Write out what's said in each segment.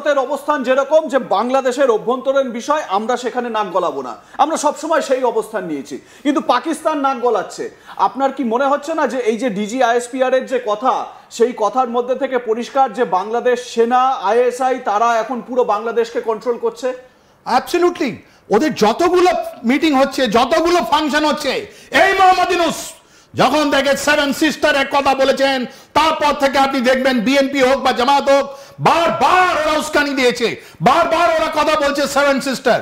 ভারতের অবস্থান যেরকম যে বাংলাদেশের অভ্যন্তরীণ বিষয় আমরা সেখানে নাক গলাবো না, আমরা সবসময় সেই অবস্থান নিয়েছি, কিন্তু পাকিস্তান নাক গলাচ্ছে। আপনার কি মনে হচ্ছে না যে এই যে DGISPR এর যে কথা, সেই কথার মধ্যে থেকে পরিষ্কার যে বাংলাদেশ সেনা ISI তারা এখন পুরো বাংলাদেশকে কন্ট্রোল করছে? অ্যাবসলিউটলি। ওদের যতগুলো মিটিং হচ্ছে, যতগুলো ফাংশন হচ্ছে, এই মোহাম্মদ ইউনূস যখন থেকে 7 সিস্টারের কথা বলেছেন, তারপর থেকে আপনি দেখবেন বিএনপি হোক বা জামাত হোক, বারবার ওরা উস্কানি দিয়েছে, বারবার ওরা কথা বলছে 7 সিস্টার।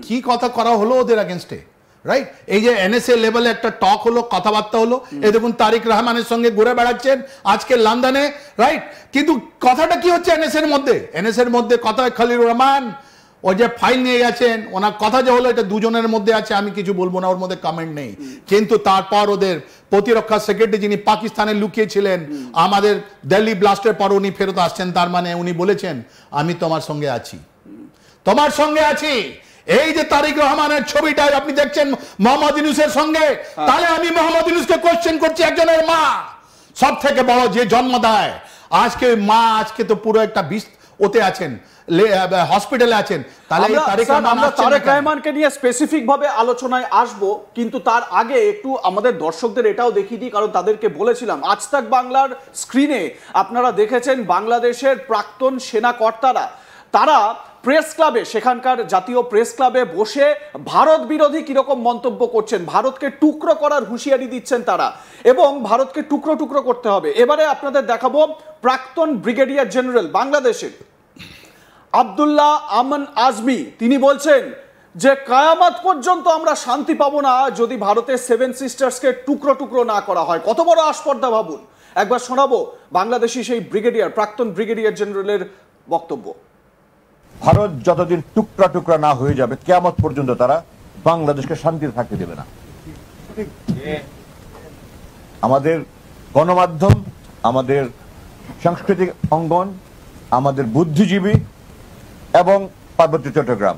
কি কথা করা হলো ওদের এগেনস্টে, রাইট? এই যে NSA লেভেলে একটা টক হলো, কথাবার্তা হলো, এই দেখুন তারিক রহমানের সঙ্গে ঘুরে বেড়াচ্ছেন আজকে লন্ডনে, রাইট? কিন্তু কথাটা কি হচ্ছে NSA এর মধ্যে কথা খলিলুর রহমান ও যে ফাইল নিয়ে গেছেন, ওনার কথা যে হলো এটা দুজনের মধ্যে আছে, আমি কিছু বলবো না, ওর মধ্যে কমেন্ট নেই। কিন্তু তারপর ওদের প্রতিরক্ষা সেক্রেটারি যিনি পাকিস্তানে লুকিয়েছিলেন, আমাদের দিল্লি ব্লাস্টের পর উনি ফেরত আসছেন, তার মানে উনি বলেছেন আমি তোমার সঙ্গে আছি, তোমার সঙ্গে আছি। এই যে তারিক রহমানের ছবিটা আপনি দেখছেন মোহাম্মদ ইউনূসের সঙ্গে, তাহলে আমি মোহাম্মদ ইউনূসকে কোশ্চেন করছি, একজনের মা, সব থেকে বড় যে জন্ম দেয়, আজকে মা আজকে তো পুরো একটা ওতে আছেন, হসপিটালে আছেন, তাহলে আমরা তারেক রহমানকে নিয়ে স্পেসিফিক ভাবে আলোচনায় আসব, কিন্তু তার আগে একটু আমাদের দর্শকদের এটাও দেখিয়ে দিই, কারণ তাদেরকে বলেছিলাম আজ তাক বাংলার স্ক্রিনে আপনারা দেখেছেন বাংলাদেশের প্রাক্তন সেনা কর্তারা তারা প্রেস ক্লাবে, সেখানকার জাতীয় প্রেস ক্লাবে বসে ভারত বিরোধী কিরকম মন্তব্য করছেন, ভারতকে টুকরো করার হুঁশিয়ারি দিচ্ছেন তারা, এবং ভারতকে টুকরো টুকরো করতে হবে। এবারে আপনাদের দেখাবো প্রাক্তন ব্রিগেডিয়ার জেনারেল বাংলাদেশের আব্দুল্লাহ আমান আজমি, তিনি বলছেন যে কায়ামত পর্যন্ত আমরা শান্তি পাবো না যদি ভারতের 7 সিস্টার্সকে টুকরো টুকরো না করা হয়। কত বড় আস্পর্ধা ভাবুন। একবার শোনাবো বাংলাদেশি সেই ব্রিগেডিয়ার, প্রাক্তন ব্রিগেডিয়ার জেনারেলের বক্তব্য। ভারত যতদিন টুকরা টুকরা না হয়ে যাবে, কিয়ামত পর্যন্ত তারা বাংলাদেশকে শান্তিতে থাকতে দেবে না। আমাদের গণমাধ্যম, আমাদের সাংস্কৃতিক অঙ্গন, আমাদের বুদ্ধিজীবী এবং পার্বত্য চট্টগ্রাম,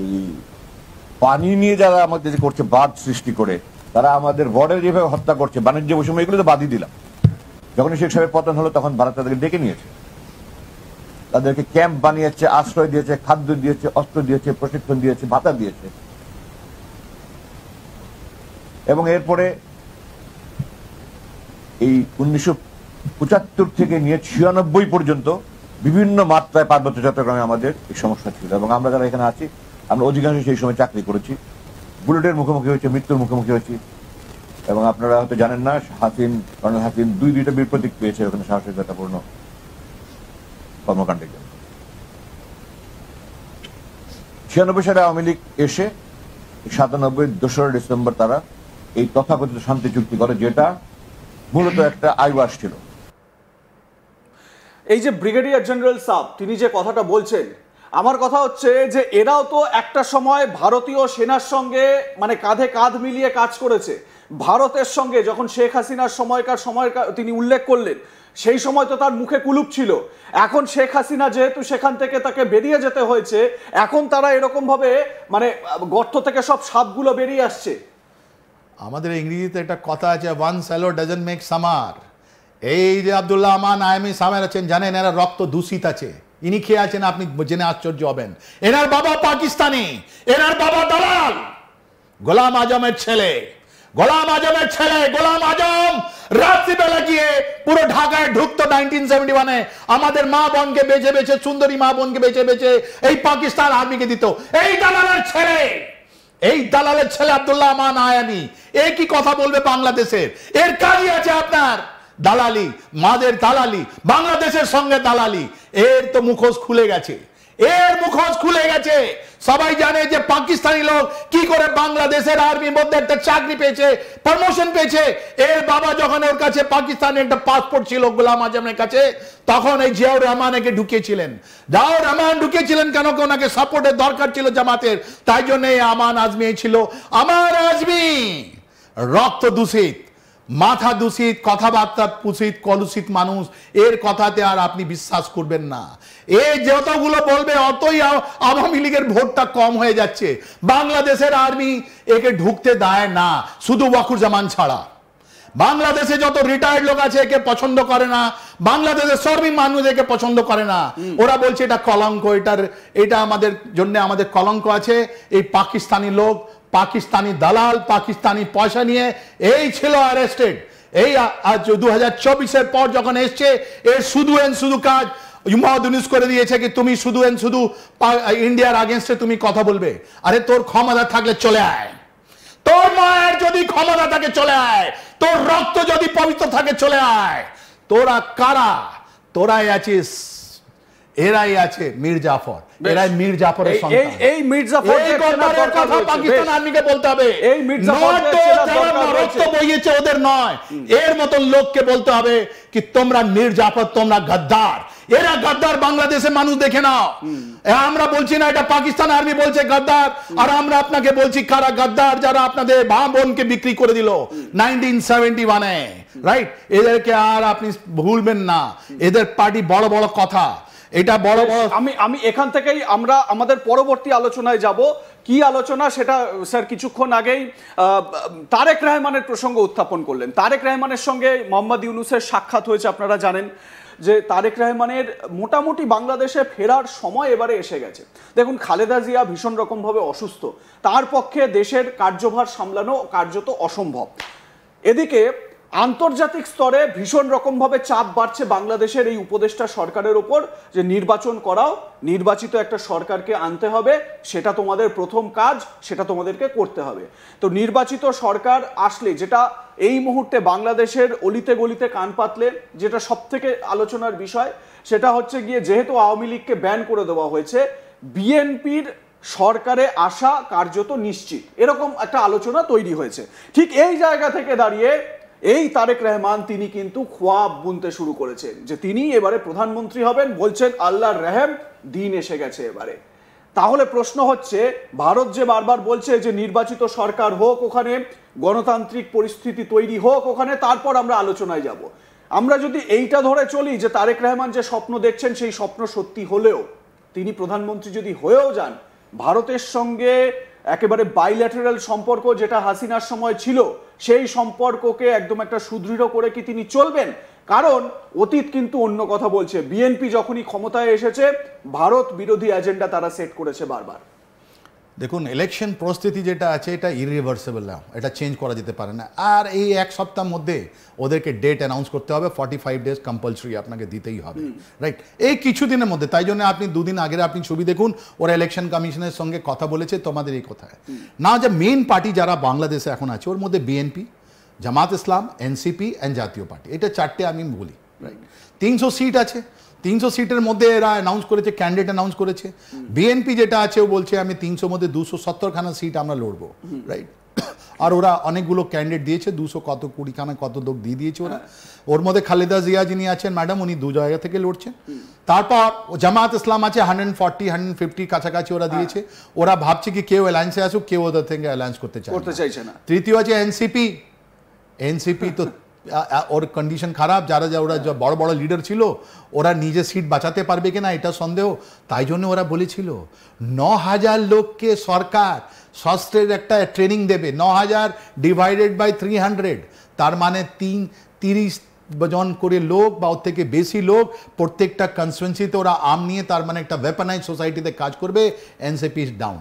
এই পানি নিয়ে যারা আমাদের করছে বাদ সৃষ্টি করে, তারা আমাদের বর্ডার যেভাবে হত্যা করছে, বাণিজ্য বৈষম্য, এগুলো তো বাদই দিলাম। যখন শেখ সাহেবের পতন হলো তখন ভারত তাদেরকে ডেকে নিয়েছে, তাদেরকে ক্যাম্প বানিয়েছে, আশ্রয় দিয়েছে, খাদ্য দিয়েছে, অস্ত্র দিয়েছে, প্রশিক্ষণ দিয়েছে, ভাতা দিয়েছে। এবং এরপরে এই 1975 থেকে নিয়ে 96 পর্যন্ত বিভিন্ন মাত্রায় পার্বত্য চট্টগ্রামে আমাদের এই সমস্যা ছিল, এবং আমরা যারা এখানে আছি আমরা অধিকাংশ সেই সময় চাকরি করেছি, বুলেটের মুখোমুখি হয়েছে, মৃত্যুর মুখোমুখি হয়েছি। এবং আপনারা হয়তো জানেন না, কর্নেল হাসিন দুইটা বীর প্রতীক পেয়েছে ওখানে সাহসিকতাপূর্ণ কর্মকাণ্ডের জন্য। 96 সালে আওয়ামী লীগ এসে 97 2রা ডিসেম্বর তারা এই তথাকথিত শান্তি চুক্তি করে, যেটা মূলত একটা আইওয়াস ছিল। এই যে ব্রিগেডিয়ার জেনারেল সাহেব তিনি যে কথাটা বলছেন, আমার কথা হচ্ছে যে এরাও তো একটা সময় ভারতীয় সেনার সঙ্গে মানে কাঁধে কাঁধ মিলিয়ে কাজ করেছে। ভারতের সঙ্গে যখন শেখ হাসিনার সময়কার তিনি উল্লেখ করলেন, সেই সময় তো তার মুখে কুলুপ ছিল। এখন শেখ হাসিনা যেহেতু সেখান থেকে তাকে বেরিয়ে যেতে হয়েছে, এখন তারা এরকম ভাবে মানে গর্ত থেকে সব সাপগুলো বেরিয়ে আসছে। আমাদের ইংরেজিতে একটা কথা আছে, one shallow doesn't make summer. এই যে আব্দুল্লাহ আমান আয়ামি সামের আছেন, জানেন এরা রক্ত দূষিত আছে, ইনি খেয়ে আছেন, আপনি জেনে আশ্চর্য হবেন। এনার বাবা পাকিস্তানি, এনার বাবা দালাল, গোলাম আজমের ছেলে, গোলাম আজমের ছেলে। গোলাম আজম রাত্রিবেলা গিয়ে পুরো ঢাকায় ঢুকতো 1971-এ, আমাদের মা বোনকে বেছে বেছে, সুন্দরী মা বোনকে বেছে বেছে এই পাকিস্তান আর্মিকে দিত। এই দালালের ছেলে, এই দালালের ছেলে আব্দুল্লাহ আমান আয়ামি, এ কি কথা বলবে বাংলাদেশের? এর কাজই আছে আপনার দালালি, মাদের দালালি, বাংলাদেশের সঙ্গে দালালি। এর তো মুখোশ খুলে গেছে, এর মুখোশ খুলে গেছে। সবাই জানে যে পাকিস্তানি লোক কি করে বাংলাদেশের আর্মির মধ্যে একটা চাকরি পেয়েছে, প্রমোশন পেয়েছে। এর বাবা যখন ওর কাছে পাকিস্তানের একটা পাসপোর্ট ছিল গোলাম আজমের কাছে, তখন এই জিয়াউর রহমানকে ঢুকিয়েছিলেন। জিয়াউর রহমান ঢুকিয়েছিলেন কেন? ওনাকে সাপোর্টের দরকার ছিল জামাতের, তাই জন্য আমান আজমি ছিল। আমার আজমি রক্ত দূষিত, মাথা দূষিত, কথাবার্তা দূষিত, কলুষিত মানুষ। এর কথাতে আর আপনি বিশ্বাস করবেন না। এ যতগুলো বলবে অতই আওয়ামী লীগের ভোটটা কম হয়ে যাচ্ছে। বাংলাদেশের আর্মি একে ঢুকতে দেয় না, শুধু ওয়াকুরুজ্জামান ছাড়া। বাংলাদেশে যত রিটায়ার্ড লোক আছে একে পছন্দ করে না, বাংলাদেশের শ্রমিক মানুষ একে পছন্দ করে না। ওরা বলছে এটা কলঙ্ক, এটা আমাদের জন্য আমাদের কলঙ্ক আছে। এই পাকিস্তানি লোক, পাকিস্তানি দালাল, পাকিস্তানি পয়সা নিয়ে এই ছিল অ্যারেস্টেড। এই আজ 2024-এর পর যখন এসছে, এর শুধু কাজ মোহাম্মদ ইউনূস করে দিয়েছে কি তুমি শুধু ইন্ডিয়ার আগেনস্টে তুমি কথা বলবে। আরে তোর ক্ষমতা থাকলে চলে আয়, তোর মায়ের যদি ক্ষমতা থাকে চলে আয়, তোর রক্ত যদি পবিত্র থাকে চলে আয়। তোরা কারা? তোরাই আছিস, এরাই আছে মীর জাফর, এরাই মীর জাফরের সন্তান। এই মীর জাফর এই গদ্দারের কথা পাকিস্তান আর্মিকে বলতে হবে। এই মীর জাফর রক্ত বইয়েছে ওদের নয়, এর মতন লোককে বলতে হবে কি তোমরা মীর জাফর, তোমরা গদ্দার। এরা গদ্দার, বাংলাদেশের মানুষ দেখে নাও। আমরা বলছি না, এটা পাকিস্তান আর্মি বলছে গদ্দার, আর আমরা আপনাকে বলছি কারা গদ্দার, যারা আপনাদের মা বোনকে বিক্রি করে দিল 1971-এ, রাইট? এদেরকে আর আপনি ভুলবেন না, এদের পার্টি বড় বড় কথা, এটা বড় বড়। আমি এখান থেকেই আমরা আমাদের পরবর্তী আলোচনায় যাব। কি আলোচনা সেটা স্যার কিছুক্ষণ আগেই তারেক রহমানের প্রসঙ্গ উত্থাপন করলেন। তারেক রহমানের সঙ্গে মোহাম্মদ ইউনূসের সাক্ষাৎ হয়েছে, আপনারা জানেন যে তারেক রহমানের মোটামুটি বাংলাদেশে ফেরার সময় এবারে এসে গেছে। দেখুন, খালেদা জিয়া ভীষণ রকমভাবে অসুস্থ, তার পক্ষে দেশের কার্যভার সামলানো কার্যত অসম্ভব। এদিকে আন্তর্জাতিক স্তরে ভীষণ রকমভাবে চাপ বাড়ছে বাংলাদেশের এই উপদেষ্টা সরকারের ওপর, যে নির্বাচন করাও, নির্বাচিত একটা সরকারকে আনতে হবে, সেটা তোমাদের প্রথম কাজ, সেটা তোমাদেরকে করতে হবে। তো নির্বাচিত সরকার আসলে যেটা এই মুহূর্তে বাংলাদেশের অলিতে গলিতে কান পাতলে যেটা সব থেকে আলোচনার বিষয়, সেটা হচ্ছে গিয়ে যেহেতু আওয়ামী লীগকে ব্যান করে দেওয়া হয়েছে, বিএনপির সরকারে আসা কার্যত নিশ্চিত, এরকম একটা আলোচনা তৈরি হয়েছে। ঠিক এই জায়গা থেকে দাঁড়িয়ে এই তারেক রহমান তিনি কিন্তু খোয়াব বুনতে শুরু করেছেন যে তিনি এবারে প্রধানমন্ত্রী হবেন, বলছেন আল্লাহর রহম, দিন এসে গেছে এবারে। তাহলে প্রশ্ন হচ্ছে, ভারত যে বারবার বলছে যে নির্বাচিত সরকার হোক, ওখানে গণতান্ত্রিক পরিস্থিতি তৈরি হোক ওখানে, তারপর আমরা আলোচনায় যাব। আমরা যদি এইটা ধরে চলি যে তারেক রহমান যে স্বপ্ন দেখছেন সেই স্বপ্ন সত্যি হলেও, তিনি প্রধানমন্ত্রী যদি হয়েও যান, ভারতের সঙ্গে একেবারে বাইল্যাটারাল সম্পর্ক যেটা হাসিনার সময় ছিল, সেই সম্পর্ককে একদম একটা সুদৃঢ় করে কি তিনি চলবেন? কারণ অতীত কিন্তু অন্য কথা বলছে। বিএনপি যখনই ক্ষমতায় এসেছে, ভারত বিরোধী এজেন্ডা তারা সেট করেছে বারবার। দেখুন, ইলেকশন পরিস্থিতি যেটা আছে এটা ইরিভার্সেবল না, এটা চেঞ্জ করা যেতে পারে না। আর এই এক সপ্তাহের মধ্যে ওদেরকে ডেট অ্যানাউন্স করতে হবে, 45 ডেজ কম্পালসরি আপনাকে দিতেই হবে, রাইট? এই কিছুদিনের মধ্যে। তাই জন্য আপনি দুদিন আগে আপনি ছবি দেখুন, ওরা ইলেকশন কমিশনের সঙ্গে কথা বলেছে তোমাদের এই কথায় না, যে মেইন পার্টি যারা বাংলাদেশে এখন আছে ওর মধ্যে BNP, Jamaat Islam, NCP and জাতীয় পার্টি, এটা চারটে আমি বলি, রাইট? 300 সিট আছে, 300 সিটের মধ্যে এরা অ্যানাউন্স করেছে, ক্যান্ডিডেট অ্যানাউন্স করেছে। বিএনপি যেটা আছে ও বলছে আমি 300 মধ্যে 270খানা সিট আমরা লড়বো, রাইট? আর ওরা অনেকগুলো ক্যান্ডিডেট দিয়েছে, 200 কত 20খানা কত লোক দিয়ে দিয়েছে ওরা। ওর মধ্যে খালেদা জিয়া যিনি আছেন ম্যাডাম, উনি 2 জায়গা থেকে লড়ছেন। তারপর জামাত ইসলাম আছে 140-150 কাছাকাছি ওরা দিয়েছে। ওরা ভাবছে কি কেউ অ্যালায়েন্সে আসুক, কেউ ওদের থেকে অ্যালায়েন্স করতে চাইছে না। তৃতীয় আছে এনসিপি তো ওর কন্ডিশন খারাপ, ওরা বড় বড় লিডার ছিল, ওরা নিজে সিট বাঁচাতে পারবে কিনা এটা সন্দেহ। তাই জন্য ওরা বলেছিল 9000 লোককে সরকার শস্ত্রের একটা ট্রেনিং দেবে, 9000 ডিভাইডেড বাই 300, তার মানে 30 জন করে লোক বা ওর থেকে বেশি লোক প্রত্যেকটা কনস্টিটুয়েন্সিতে ওরা আর্ম নিয়ে, তার মানে একটা ওয়েপনাইজ সোসাইটিতে কাজ করবে। NCP is down.